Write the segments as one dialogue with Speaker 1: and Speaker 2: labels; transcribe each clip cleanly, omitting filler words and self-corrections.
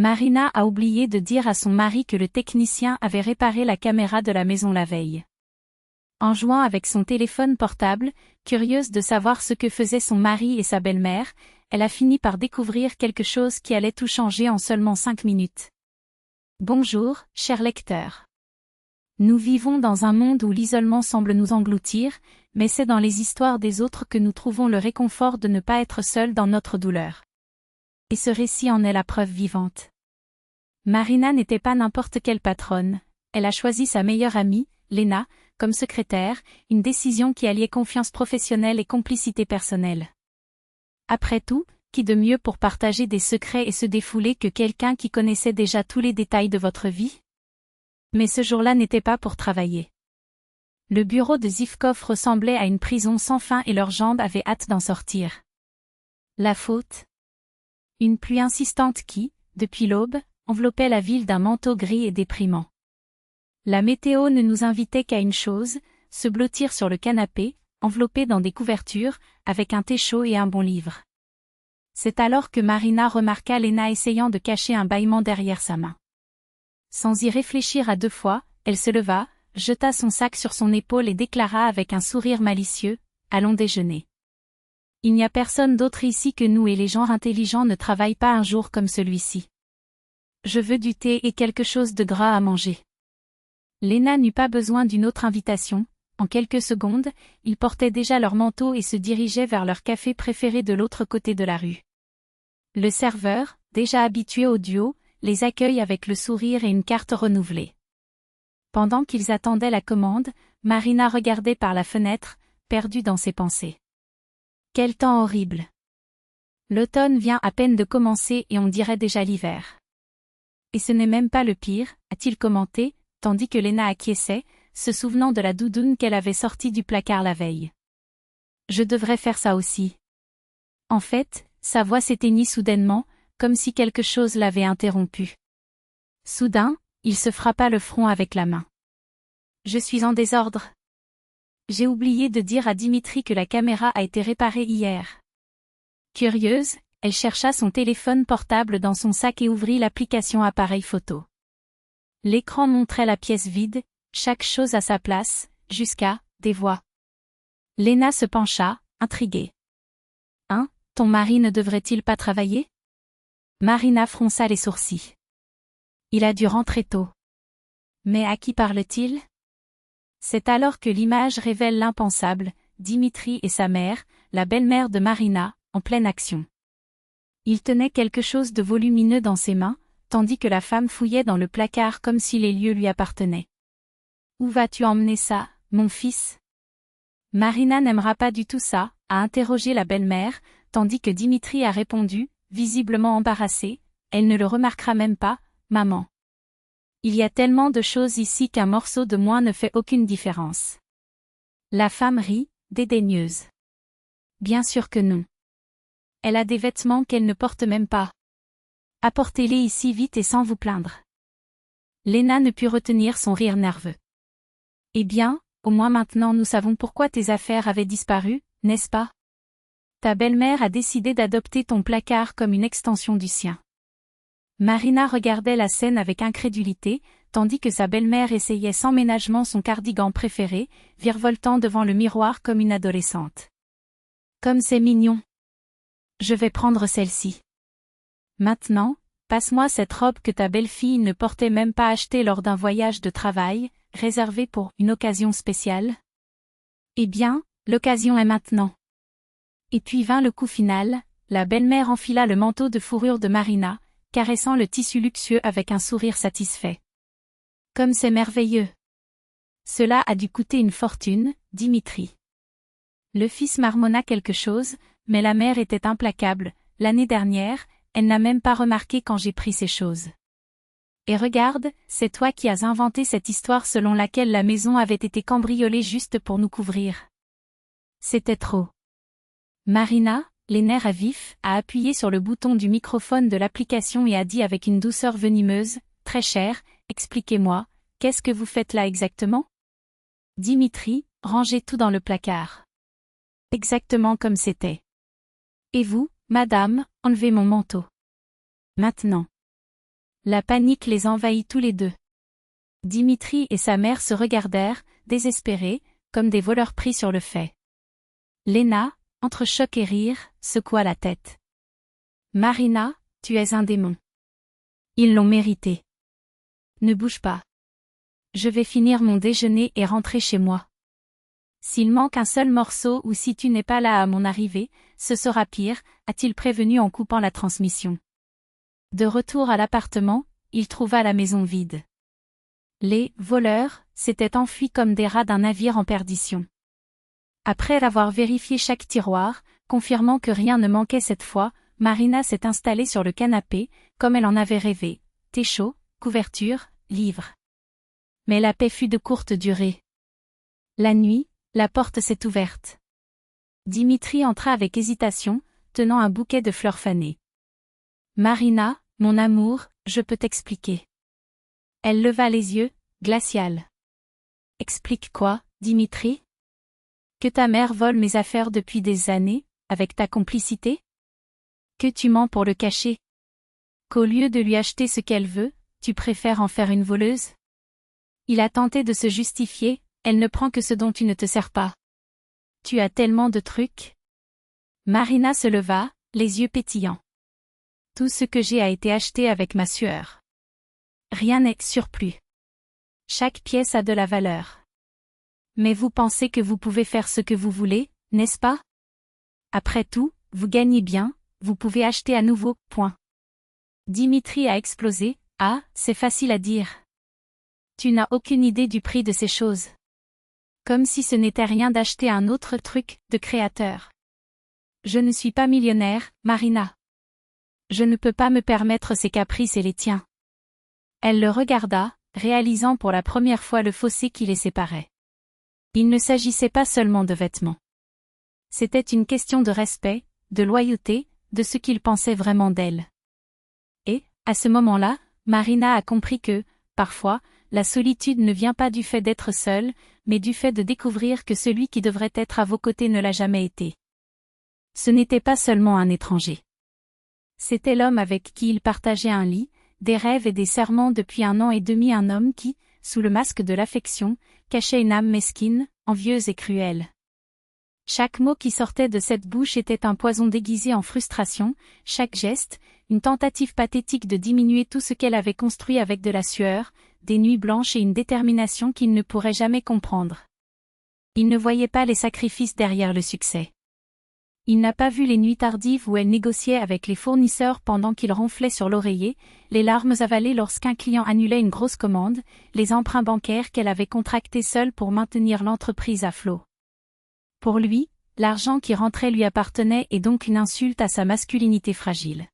Speaker 1: Marina a oublié de dire à son mari que le technicien avait réparé la caméra de la maison la veille. En jouant avec son téléphone portable, curieuse de savoir ce que faisaient son mari et sa belle-mère, elle a fini par découvrir quelque chose qui allait tout changer en seulement 5 minutes. Bonjour, cher lecteur. Nous vivons dans un monde où l'isolement semble nous engloutir, mais c'est dans les histoires des autres que nous trouvons le réconfort de ne pas être seuls dans notre douleur. Et ce récit en est la preuve vivante. Marina n'était pas n'importe quelle patronne, elle a choisi sa meilleure amie, Lena, comme secrétaire, une décision qui alliait confiance professionnelle et complicité personnelle. Après tout, qui de mieux pour partager des secrets et se défouler que quelqu'un qui connaissait déjà tous les détails de votre vie? Mais ce jour-là n'était pas pour travailler. Le bureau de Zivkov ressemblait à une prison sans fin et leurs jambes avaient hâte d'en sortir. La faute? Une pluie insistante qui, depuis l'aube, enveloppait la ville d'un manteau gris et déprimant. La météo ne nous invitait qu'à une chose, se blottir sur le canapé, enveloppé dans des couvertures, avec un thé chaud et un bon livre. C'est alors que Marina remarqua Lena essayant de cacher un bâillement derrière sa main. Sans y réfléchir à 2 fois, elle se leva, jeta son sac sur son épaule et déclara avec un sourire malicieux, « Allons déjeuner. Il n'y a personne d'autre ici que nous et les gens intelligents ne travaillent pas un jour comme celui-ci. Je veux du thé et quelque chose de gras à manger. » Lena n'eut pas besoin d'une autre invitation, en quelques secondes, ils portaient déjà leur manteau et se dirigeaient vers leur café préféré de l'autre côté de la rue. Le serveur, déjà habitué au duo, les accueille avec le sourire et une carte renouvelée. Pendant qu'ils attendaient la commande, Marina regardait par la fenêtre, perdue dans ses pensées. Quel temps horrible! L'automne vient à peine de commencer et on dirait déjà l'hiver. Et ce n'est même pas le pire, a-t-il commenté, tandis que Lena acquiesçait, se souvenant de la doudoune qu'elle avait sortie du placard la veille. Je devrais faire ça aussi. En fait, sa voix s'éteignit soudainement, comme si quelque chose l'avait interrompu. Soudain, il se frappa le front avec la main. Je suis en désordre. J'ai oublié de dire à Dimitri que la caméra a été réparée hier. Curieuse, elle chercha son téléphone portable dans son sac et ouvrit l'application appareil photo. L'écran montrait la pièce vide, chaque chose à sa place, jusqu'à des voix. Lena se pencha, intriguée. Hein, ton mari ne devrait-il pas travailler? Marina fronça les sourcils. Il a dû rentrer tôt. Mais à qui parle-t-il? C'est alors que l'image révèle l'impensable, Dimitri et sa mère, la belle-mère de Marina, en pleine action. Il tenait quelque chose de volumineux dans ses mains, tandis que la femme fouillait dans le placard comme si les lieux lui appartenaient. Où vas-tu emmener ça, mon fils? Marina n'aimera pas du tout ça, a interrogé la belle-mère, tandis que Dimitri a répondu, visiblement embarrassé, elle ne le remarquera même pas, maman. Il y a tellement de choses ici qu'un morceau de moins ne fait aucune différence. La femme rit, dédaigneuse. Bien sûr que non. Elle a des vêtements qu'elle ne porte même pas. Apportez-les ici vite et sans vous plaindre. Lena ne put retenir son rire nerveux. Eh bien, au moins maintenant nous savons pourquoi tes affaires avaient disparu, n'est-ce pas? Ta belle-mère a décidé d'adopter ton placard comme une extension du sien. Marina regardait la scène avec incrédulité, tandis que sa belle-mère essayait sans ménagement son cardigan préféré, virevoltant devant le miroir comme une adolescente. Comme c'est mignon. Je vais prendre celle-ci. Maintenant, passe-moi cette robe que ta belle-fille ne portait même pas achetée lors d'un voyage de travail, réservé pour une occasion spéciale. Eh bien, l'occasion est maintenant. Et puis vint le coup final, la belle-mère enfila le manteau de fourrure de Marina, caressant le tissu luxueux avec un sourire satisfait. Comme c'est merveilleux. Cela a dû coûter une fortune, Dimitri. Le fils marmonna quelque chose, mais la mère était implacable, l'année dernière, elle n'a même pas remarqué quand j'ai pris ces choses. Et regarde, c'est toi qui as inventé cette histoire selon laquelle la maison avait été cambriolée juste pour nous couvrir. C'était trop. Marina, les nerfs à vif, a appuyé sur le bouton du microphone de l'application et a dit avec une douceur venimeuse, « Très cher, expliquez-moi, qu'est-ce que vous faites là exactement ?» Dimitri, rangez tout dans le placard. Exactement comme c'était. Et vous, madame, enlevez mon manteau. Maintenant. La panique les envahit tous les deux. Dimitri et sa mère se regardèrent, désespérés, comme des voleurs pris sur le fait. Léna, entre choc et rire, secoua la tête. Marina, tu es un démon. Ils l'ont mérité. Ne bouge pas. Je vais finir mon déjeuner et rentrer chez moi. S'il manque un seul morceau ou si tu n'es pas là à mon arrivée, ce sera pire, a-t-il prévenu en coupant la transmission. De retour à l'appartement, il trouva la maison vide. Les voleurs s'étaient enfuis comme des rats d'un navire en perdition. Après avoir vérifié chaque tiroir, confirmant que rien ne manquait cette fois, Marina s'est installée sur le canapé, comme elle en avait rêvé. Thé chaud, couverture, livre. Mais la paix fut de courte durée. La nuit, la porte s'est ouverte. Dimitri entra avec hésitation, tenant un bouquet de fleurs fanées. Marina, mon amour, je peux t'expliquer. Elle leva les yeux, glaciale. Explique quoi, Dimitri? Que ta mère vole mes affaires depuis des années, avec ta complicité? Que tu mens pour le cacher? Qu'au lieu de lui acheter ce qu'elle veut, tu préfères en faire une voleuse? Il a tenté de se justifier, elle ne prend que ce dont tu ne te sers pas. Tu as tellement de trucs. Marina se leva, les yeux pétillants. Tout ce que j'ai a été acheté avec ma sueur. Rien n'est surplus. Chaque pièce a de la valeur. Mais vous pensez que vous pouvez faire ce que vous voulez, n'est-ce pas? Après tout, vous gagnez bien, vous pouvez acheter à nouveau, point. Dimitri a explosé. Ah, c'est facile à dire. Tu n'as aucune idée du prix de ces choses. Comme si ce n'était rien d'acheter un autre truc, de créateur. Je ne suis pas millionnaire, Marina. Je ne peux pas me permettre ces caprices et les tiens. Elle le regarda, réalisant pour la première fois le fossé qui les séparait. Il ne s'agissait pas seulement de vêtements. C'était une question de respect, de loyauté, de ce qu'il pensait vraiment d'elle. Et, à ce moment-là, Marina a compris que, parfois, la solitude ne vient pas du fait d'être seule, mais du fait de découvrir que celui qui devrait être à vos côtés ne l'a jamais été. Ce n'était pas seulement un étranger. C'était l'homme avec qui il partageait un lit, des rêves et des serments depuis 1 an et demi, un homme qui, sous le masque de l'affection, cachait une âme mesquine, envieuse et cruelle. Chaque mot qui sortait de cette bouche était un poison déguisé en frustration, chaque geste, une tentative pathétique de diminuer tout ce qu'elle avait construit avec de la sueur, des nuits blanches et une détermination qu'il ne pourrait jamais comprendre. Il ne voyait pas les sacrifices derrière le succès. Il n'a pas vu les nuits tardives où elle négociait avec les fournisseurs pendant qu'il ronflait sur l'oreiller, les larmes avalées lorsqu'un client annulait une grosse commande, les emprunts bancaires qu'elle avait contractés seule pour maintenir l'entreprise à flot. Pour lui, l'argent qui rentrait lui appartenait et donc une insulte à sa masculinité fragile.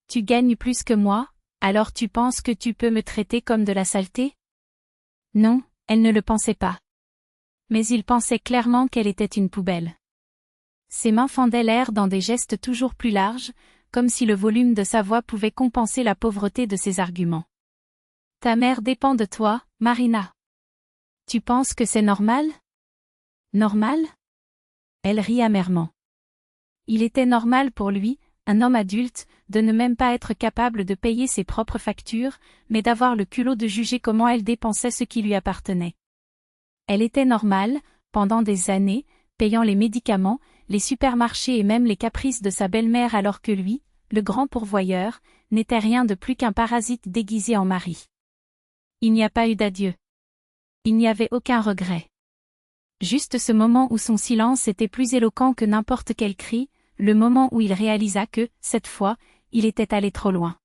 Speaker 1: Tu gagnes plus que moi, alors tu penses que tu peux me traiter comme de la saleté? Non, elle ne le pensait pas. Mais il pensait clairement qu'elle était une poubelle. Ses mains fendaient l'air dans des gestes toujours plus larges, comme si le volume de sa voix pouvait compenser la pauvreté de ses arguments. Ta mère dépend de toi, Marina. Tu penses que c'est normal? Normal? Elle rit amèrement. Il était normal pour lui, un homme adulte, de ne même pas être capable de payer ses propres factures, mais d'avoir le culot de juger comment elle dépensait ce qui lui appartenait. Elle était normale, pendant des années, payant les médicaments, les supermarchés et même les caprices de sa belle-mère alors que lui, le grand pourvoyeur, n'était rien de plus qu'un parasite déguisé en mari. Il n'y a pas eu d'adieu. Il n'y avait aucun regret. Juste ce moment où son silence était plus éloquent que n'importe quel cri, le moment où il réalisa que, cette fois, il était allé trop loin.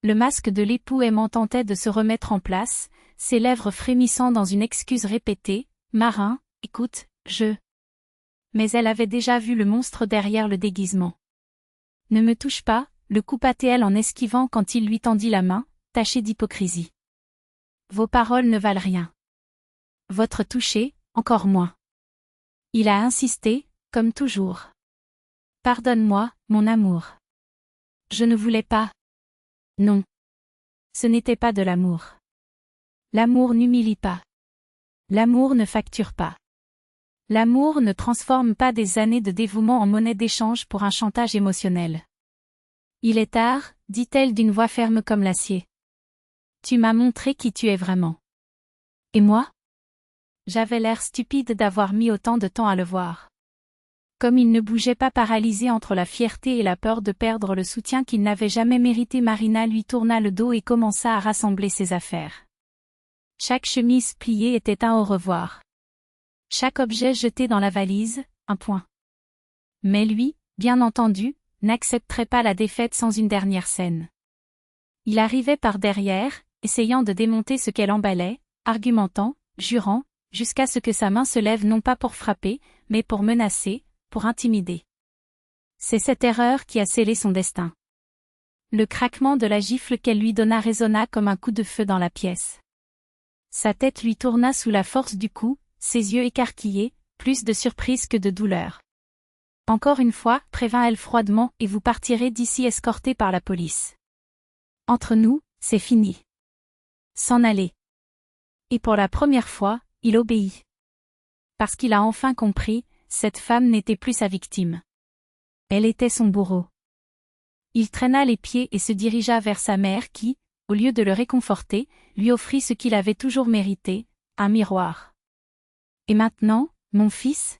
Speaker 1: Le masque de l'époux aimant tentait de se remettre en place, ses lèvres frémissant dans une excuse répétée, « Marin, écoute, je… » Mais elle avait déjà vu le monstre derrière le déguisement. « Ne me touche pas », le coupa-t-elle en esquivant quand il lui tendit la main, tachée d'hypocrisie. « Vos paroles ne valent rien. Votre toucher, encore moins. » Il a insisté, comme toujours. « Pardonne-moi, mon amour. Je ne voulais pas. » Non. Ce n'était pas de l'amour. L'amour n'humilie pas. L'amour ne facture pas. L'amour ne transforme pas des années de dévouement en monnaie d'échange pour un chantage émotionnel. Il est tard, dit-elle d'une voix ferme comme l'acier. Tu m'as montré qui tu es vraiment. Et moi? J'avais l'air stupide d'avoir mis autant de temps à le voir. Comme il ne bougeait pas, paralysé entre la fierté et la peur de perdre le soutien qu'il n'avait jamais mérité, Marina lui tourna le dos et commença à rassembler ses affaires. Chaque chemise pliée était un au revoir. Chaque objet jeté dans la valise, un point. Mais lui, bien entendu, n'accepterait pas la défaite sans une dernière scène. Il arrivait par derrière, essayant de démonter ce qu'elle emballait, argumentant, jurant, jusqu'à ce que sa main se lève non pas pour frapper, mais pour menacer, pour intimider. C'est cette erreur qui a scellé son destin. Le craquement de la gifle qu'elle lui donna résonna comme un coup de feu dans la pièce. Sa tête lui tourna sous la force du coup, ses yeux écarquillés, plus de surprise que de douleur. Encore une fois, prévint-elle froidement, et vous partirez d'ici escorté par la police. Entre nous, c'est fini. S'en aller. Et pour la première fois, il obéit. Parce qu'il a enfin compris, cette femme n'était plus sa victime. Elle était son bourreau. Il traîna les pieds et se dirigea vers sa mère qui, au lieu de le réconforter, lui offrit ce qu'il avait toujours mérité, un miroir. Et maintenant, mon fils?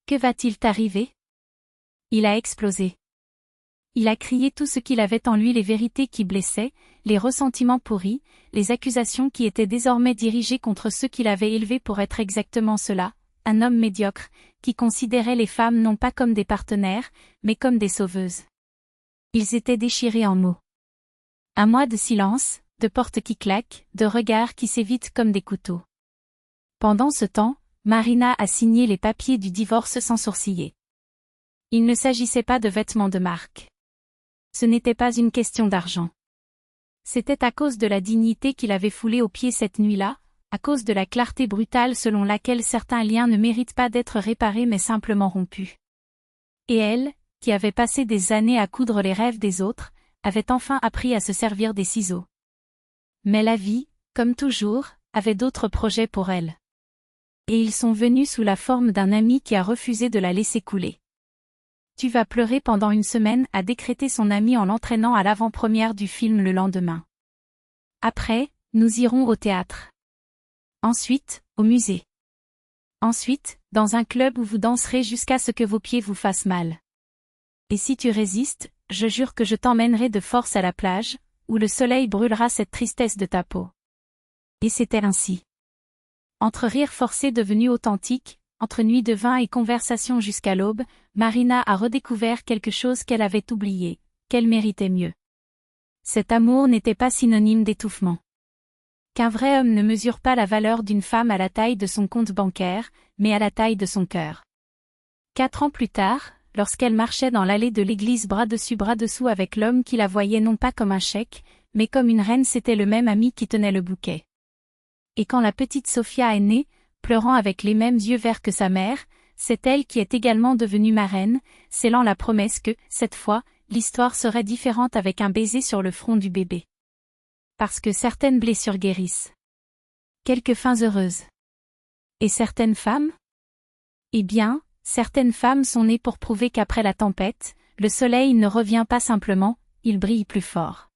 Speaker 1: Que va-t-il t'arriver? Il a explosé. Il a crié tout ce qu'il avait en lui, les vérités qui blessaient, les ressentiments pourris, les accusations qui étaient désormais dirigées contre ceux qu'il avait élevés pour être exactement cela, un homme médiocre, qui considérait les femmes non pas comme des partenaires, mais comme des sauveuses. Ils étaient déchirés en mots. Un mois de silence, de portes qui claquent, de regards qui s'évitent comme des couteaux. Pendant ce temps, Marina a signé les papiers du divorce sans sourciller. Il ne s'agissait pas de vêtements de marque. Ce n'était pas une question d'argent. C'était à cause de la dignité qu'il avait foulée aux pieds cette nuit-là, à cause de la clarté brutale selon laquelle certains liens ne méritent pas d'être réparés mais simplement rompus. Et elle, qui avait passé des années à coudre les rêves des autres, avait enfin appris à se servir des ciseaux. Mais la vie, comme toujours, avait d'autres projets pour elle. Et ils sont venus sous la forme d'un ami qui a refusé de la laisser couler. Tu vas pleurer pendant une semaine, a décrété son ami en l'entraînant à l'avant-première du film le lendemain. Après, nous irons au théâtre. Ensuite, au musée. Ensuite, dans un club où vous danserez jusqu'à ce que vos pieds vous fassent mal. Et si tu résistes, je jure que je t'emmènerai de force à la plage, où le soleil brûlera cette tristesse de ta peau. Et c'était ainsi. Entre rires forcés devenus authentiques, entre nuits de vin et conversations jusqu'à l'aube, Marina a redécouvert quelque chose qu'elle avait oublié, qu'elle méritait mieux. Cet amour n'était pas synonyme d'étouffement. Qu'un vrai homme ne mesure pas la valeur d'une femme à la taille de son compte bancaire, mais à la taille de son cœur. 4 ans plus tard, lorsqu'elle marchait dans l'allée de l'église bras dessus bras dessous avec l'homme qui la voyait non pas comme un chèque, mais comme une reine, c'était le même ami qui tenait le bouquet. Et quand la petite Sophia est née, pleurant avec les mêmes yeux verts que sa mère, c'est elle qui est également devenue marraine, scellant la promesse que, cette fois, l'histoire serait différente avec un baiser sur le front du bébé. Parce que certaines blessures guérissent. Quelques fins heureuses. Et certaines femmes? Eh bien, certaines femmes sont nées pour prouver qu'après la tempête, le soleil ne revient pas simplement, il brille plus fort.